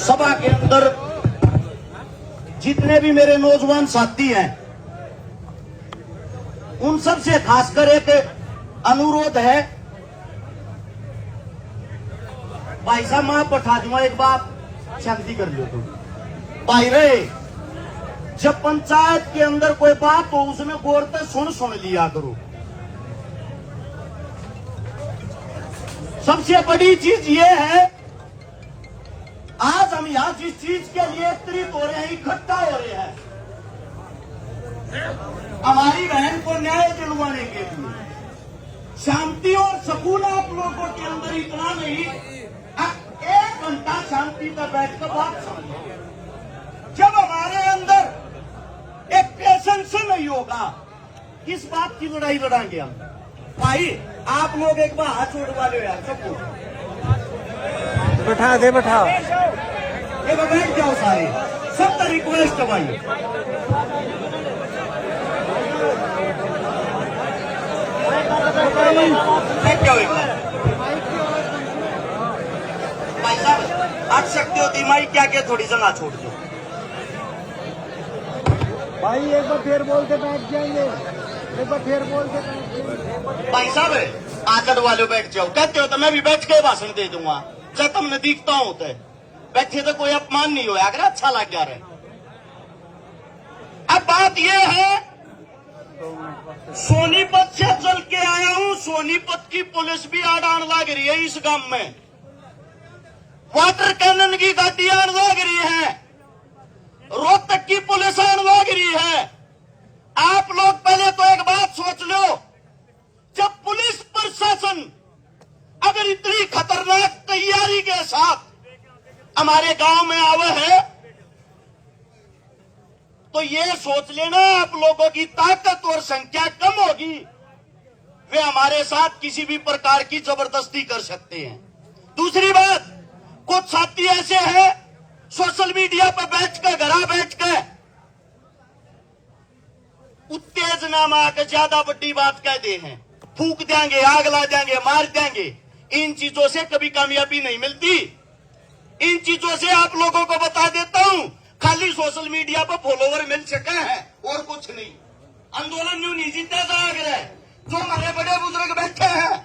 सभा के अंदर जितने भी मेरे नौजवान साथी हैं, उन सब से खासकर एक अनुरोध है। भाई साहब मां पठा दूंगा, एक बात शांति कर लो तुम भाई रे। जब पंचायत के अंदर कोई बात हो उसमें गौर से सुन लिया करो। सबसे बड़ी चीज ये है, आज हम यहां जिस चीज के लिए एकत्रित हो रहे हैं, इकट्ठा हो रहे हैं, हमारी बहन को न्याय दिलवाने के लिए। शांति और सुकून आप लोगों के अंदर इतना नहीं, एक घंटा शांति का बैठ कर बात समझिए। जब हमारे अंदर एक पेशेंस नहीं होगा, किस बात की लड़ाई लड़ाएंगे हम? भाई आप लोग एक बार हाथ छोड़वा लो यार सबको, बैठा दे, बैठा ये बैठ जाओ सारे, सबका रिक्वेस्ट है भाई। बैठ जाओ एक बार। भाई साहब हट सकते हो, दिमागी क्या क्या थोड़ी जगह छोड़ दो भाई। एक बार फिर बोल के बैठ जाएंगे, एक बार फिर बोल के बैठ जाएंगे। भाई साहब आकर वाले बैठ जाओ, कहते हो तो मैं भी बैठ के भाषण दे दूंगा। जब तुमने दिखता हूं तो बैठे तो कोई अपमान नहीं होया, अगर अच्छा लग जा रहा है। अब बात यह है, सोनीपत से चल के आया हूं, सोनीपत की पुलिस भी आड़ान लग रही है इस गांव में, वाटर कैनन की गाड़ी आन लग रही है, रोहतक की पुलिस आन लग रही है। आप लोग पहले तो एक बात सोच लो, जब पुलिस प्रशासन अगर इतनी खतरनाक तैयारी के साथ हमारे गांव में आवे है, तो ये सोच लेना आप लोगों की ताकत और संख्या कम होगी, वे हमारे साथ किसी भी प्रकार की जबरदस्ती कर सकते हैं। दूसरी बात, कुछ साथी ऐसे हैं सोशल मीडिया पर बैठ के उत्तेजना में आकर ज्यादा बड़ी बात कह दे हैं, फूक देंगे, आग ला देंगे, मार देंगे। इन चीजों से कभी कामयाबी नहीं मिलती। इन चीजों से आप लोगों को बता देता हूं, खाली सोशल मीडिया पर फॉलोवर मिल सके हैं और कुछ नहीं। आंदोलन न्यू नहीं जीता जाएगा। जो हमारे बड़े बुजुर्ग बैठे हैं,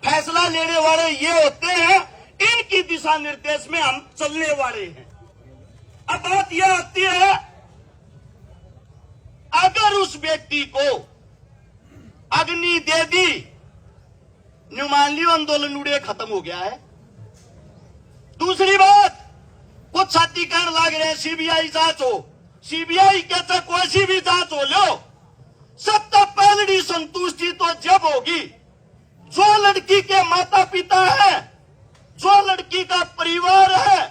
फैसला लेने वाले ये होते हैं, इनकी दिशा निर्देश में हम चलने वाले हैं। अब बात यह आती है, अगर उस व्यक्ति को अग्नि दे दी, न्यू मान लियो आंदोलन उड़े खत्म हो गया है। दूसरी बात, कुछ साथी कहने लग रहे हैं सीबीआई जांच हो, सीबीआई कहता कोई सी भी जांच हो लो, सत्ता पहली संतुष्टि तो जब होगी जो लड़की के माता पिता है, जो लड़की का परिवार है,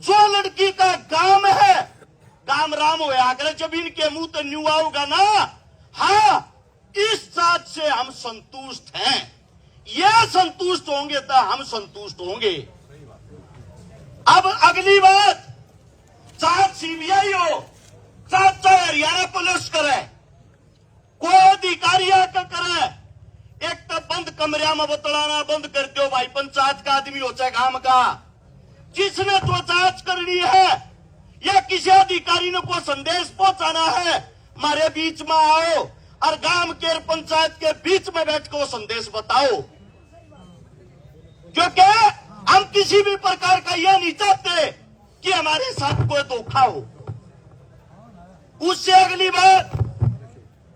जो लड़की का गांव है, काम राम होया करे। जब इनके मुंह तो न्यू आओगा ना, हाँ इस जांच से हम संतुष्ट हैं, ये संतुष्ट होंगे तो हम संतुष्ट होंगे। अब अगली बात, जांच सीबीआई हो, जांच चाहे हरियाणा पुलिस करे, कोई अधिकारी आकर करे, एक तो बंद कमरिया में बतलाना बंद कर दो भाई। पंचायत का आदमी हो चाहे गांव का, जिसने तो जांच करनी है या किसी अधिकारी ने कोई संदेश पहुंचाना है, हमारे बीच में आओ और गांव के पंचायत के बीच में बैठ कर वो संदेश बताओ। क्योंकि हम किसी भी प्रकार का यह नहीं चाहते कि हमारे साथ कोई धोखा हो। उससे अगली बात,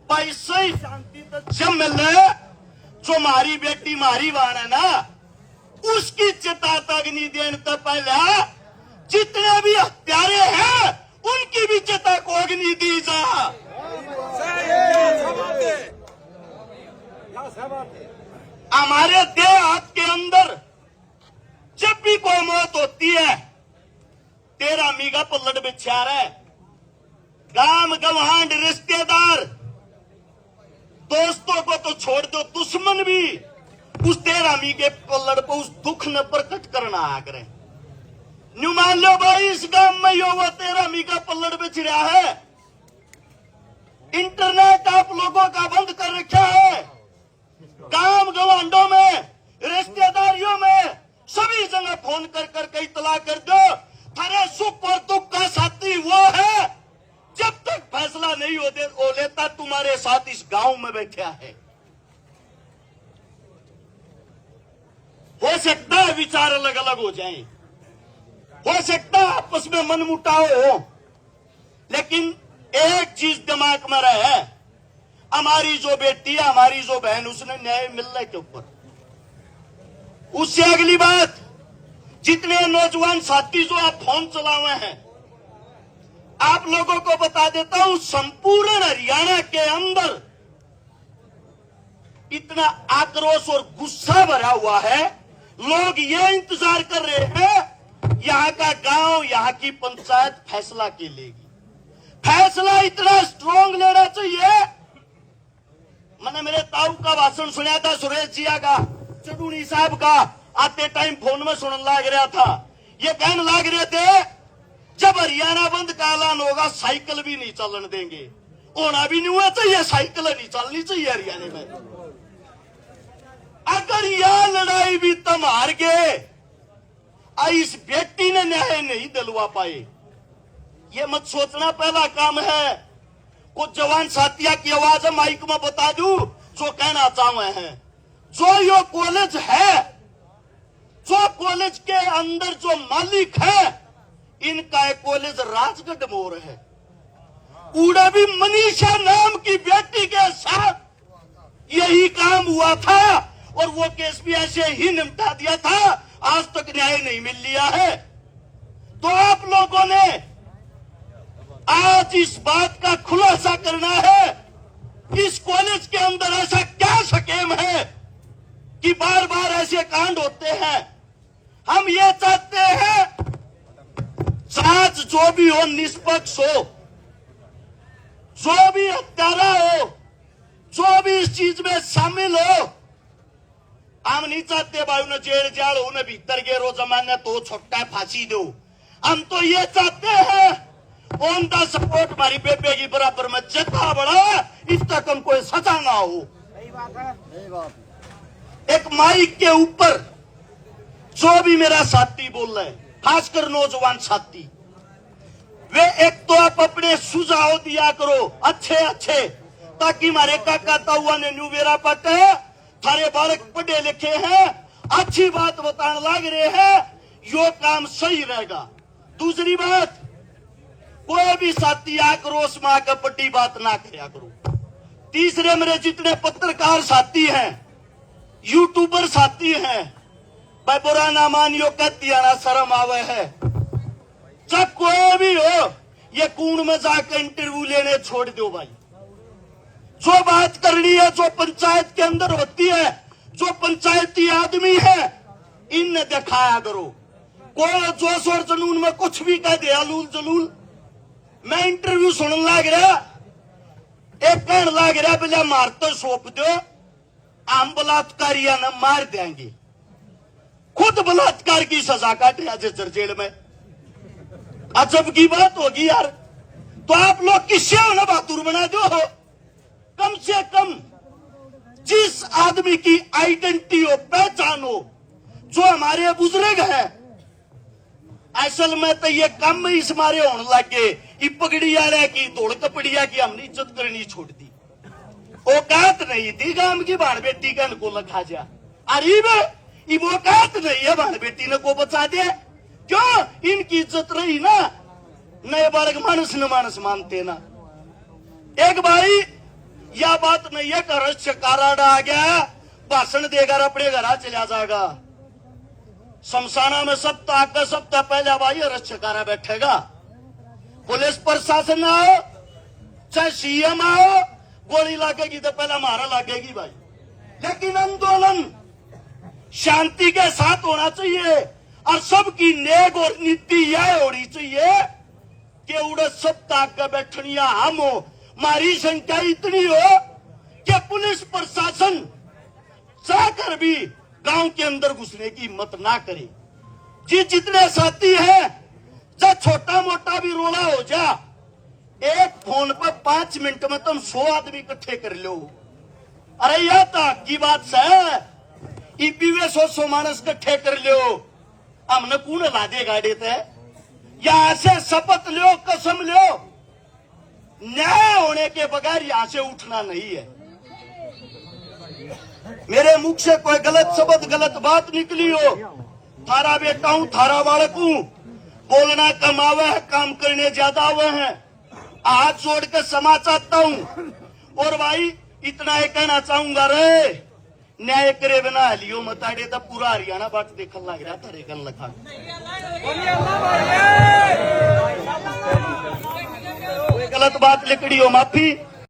भाई सही शांति तो जब मिल रहे, जो मारी बेटी मारी वाण है ना, उसकी चिता अग्नि देने तो पहले जितने भी हत्यारे हैं उनकी भी चिता को अग्नि दी जा। हमारे देहात के अंदर जब भी कोई मौत होती है, तेरा मीगा पल्लड़ बिछा रहा है, गांव गवांड रिश्तेदार दोस्तों को तो छोड़ दो, दुश्मन भी उस तेरा मीगे पल्लड़ को उस दुख ने प्रकट करना आ करे। न्यू मान लो भाई इस गांव में यो वो तेरा मीगा पल्लड़ बिछ रहा है, इंटरनेट आप लोगों का बंद कर रखा है, गांव गवांडों में रिश्तेदारियों में सभी जगह फोन कर कर इतला कर दो, थारे सुख और दुख का साथी वो है जब तक फैसला नहीं हो लेता तुम्हारे साथ इस गांव में बैठा है। हो सकता है विचार अलग अलग हो जाएं, हो सकता है आपस में मनमुटाव हो, लेकिन एक चीज दिमाग में रहे, हमारी जो बेटी है, हमारी जो बहन, उसने न्याय मिलने के ऊपर। उससे अगली बात, जितने नौजवान साथी जो आप फोन चलाए हैं, आप लोगों को बता देता हूं, संपूर्ण हरियाणा के अंदर इतना आक्रोश और गुस्सा भरा हुआ है। लोग ये इंतजार कर रहे हैं यहां का गांव, यहां की पंचायत फैसला के लेगी। फैसला इतना स्ट्रांग लेना चाहिए। मैंने मेरे ताऊ का भाषण सुना था, सुरेश जिया का, चडूनी साहब का, आते टाइम फोन में सुनने लग रहा था। ये कहने लग रहे थे जब हरियाणा बंद का ऐलान होगा साइकिल भी नहीं चलने देंगे। होना भी नहीं हुआ चाहिए, साइकिल नहीं चलनी चाहिए हरियाणा में। अगर यह लड़ाई भी तुम हार गए, इस बेटी ने न्याय नहीं दिलवा पाए, ये मत सोचना पहला काम है। कुछ जवान साथिया की आवाज माइक में बता दूं जो कहना चाहे हैं। जो यो कॉलेज है, जो कॉलेज के अंदर जो मालिक है, इनका एक कॉलेज राजगढ़ मोर है। उड़ा भी मनीषा नाम की बेटी के साथ यही काम हुआ था और वो केस भी ऐसे ही निपटा दिया था। आज तक न्याय नहीं मिल लिया है। तो आप लोगों ने आज इस बात का खुलासा करना है, इस कॉलेज के अंदर ऐसा क्या स्कीम है कि बार बार ऐसे कांड होते हैं। हम ये चाहते हैं जांच जो भी हो निष्पक्ष हो, जो भी हत्यारा हो, जो भी इस चीज में शामिल हो। हम नहीं चाहते भाई उन्हें जेल जाल, उन्हें भीतर गेरो जमाने तो छोटा फांसी दो। हम तो ये चाहते हैं ऑन द सपोर्ट हमारी बेबे की बराबर में जितना बड़ा, इस तक हमको सजा ना हो। सही बात है, सही बात। एक माइक के ऊपर जो भी मेरा साथी बोल रहे हैं, खासकर नौजवान साथी, वे एक तो आप अपने सुझाव दिया करो अच्छे अच्छे, ताकि हमारे काका ताऊआ ने न्यूवेरा पटे, थारे बालक पढ़े लिखे हैं, अच्छी बात बताने लग रहे हैं, यो काम सही रहेगा। दूसरी बात, कोई भी साथी आक्रोश में आकर बड़ी बात ना किया करो। तीसरे मेरे जितने पत्रकार साथी हैं, यूट्यूबर साथी हैं, भाई बुरा ना मानियो, कहती आना शर्म आवे है। जब कोई भी हो, ये कूड़ में जाकर इंटरव्यू लेने छोड़ दो भाई। जो बात करनी है, जो पंचायत के अंदर होती है, जो पंचायती आदमी है, इनने दिखाया करो। कोई जोश और जुनून में कुछ भी कह दे, अलूल जलूल। मैं इंटरव्यू सुनने लग रहा, एक कहने लग रहा भैया मार तो सौंप दो, हम बलात्कारिया ने मार देंगे। खुद बलात्कार की सजा काट रहा जर्जर जेल में। अजब की बात होगी यार। तो आप लोग किससे हो ना बहादुर बना दो हो। कम से कम जिस आदमी की आइडेंटिटी हो, पहचान हो, जो हमारे बुजुर्ग हैं, असल में तो ये कम इस मारे होने लगे, पगड़ी वाले की दौड़ कपड़िया की हमने इज्जत करनी छोड़ दी। औकात नहीं थी गांव की बाण बेटी का इनको लखा जा, अरे औकात नहीं है बाण बेटी ने को बचा दे। क्यों? इनकी इज्जत रही ना, नए बालक मानस न मानस मानते ना। एक भाई यह बात नहीं है कि रश काराड़ा आ गया, भाषण देकर अपने घर चला जाएगा। शमशाना में सप्ताह का सप्ताह पहले भाई रक्षकारा बैठेगा। पुलिस प्रशासन आओ चाहे सीएम आओ, गोली लगेगी तो पहले हमारा लगेगी भाई। लेकिन आंदोलन शांति के साथ होना चाहिए और सबकी नेक और नीति यह होनी चाहिए कि उड़े सप्ताह का बैठनिया हम हो, हमारी संख्या इतनी हो कि पुलिस प्रशासन चाहकर भी गांव के अंदर घुसने की हिम्मत ना करे। जितने साथी हैं, जब छोटा मोटा भी रोला हो जा, एक फोन पर 5 मिनट में तुम 100 आदमी इकट्ठे कर लो। अरे यह तो की बात है, ईपीवे 100 मानस इकट्ठे कर लो, हमने कौन ला दे गाड़ी थे। यहां से शपथ लो, कसम लो, न्याय होने के बगैर यहां से उठना नहीं है। मेरे मुख से कोई गलत शब्द, गलत बात निकली हो, थारा बेटा हूं, थारा बालक हूं, बोलना कम आवे है, काम करने ज्यादा आवे हैं। हाथ जोड़कर क्षमा चाहता हूं। और भाई इतना ही कहना चाहूंगा, रे न्याय करे बिना लियो मताड़े तो पूरा हरियाणा बाट देखने लग रहा थारे गल लखा। कोई गलत बात लिखड़ी हो, माफी।